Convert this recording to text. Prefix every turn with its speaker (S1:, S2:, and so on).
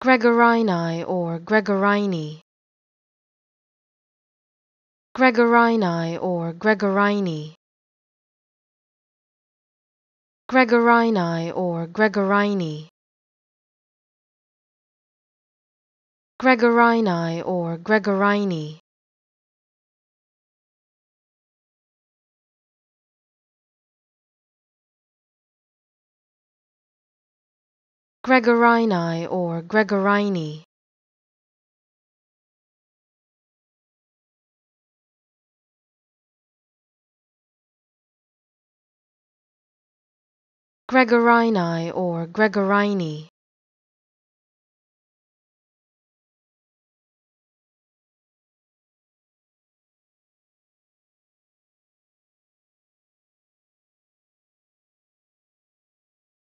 S1: Gregarinae or Gregarinae. Gregarinae or Gregarinae. Gregarinae or Gregarinae. Gregarinae or Gregarinae. Gregarinae or Gregarinae. Gregarinae or Gregarinae.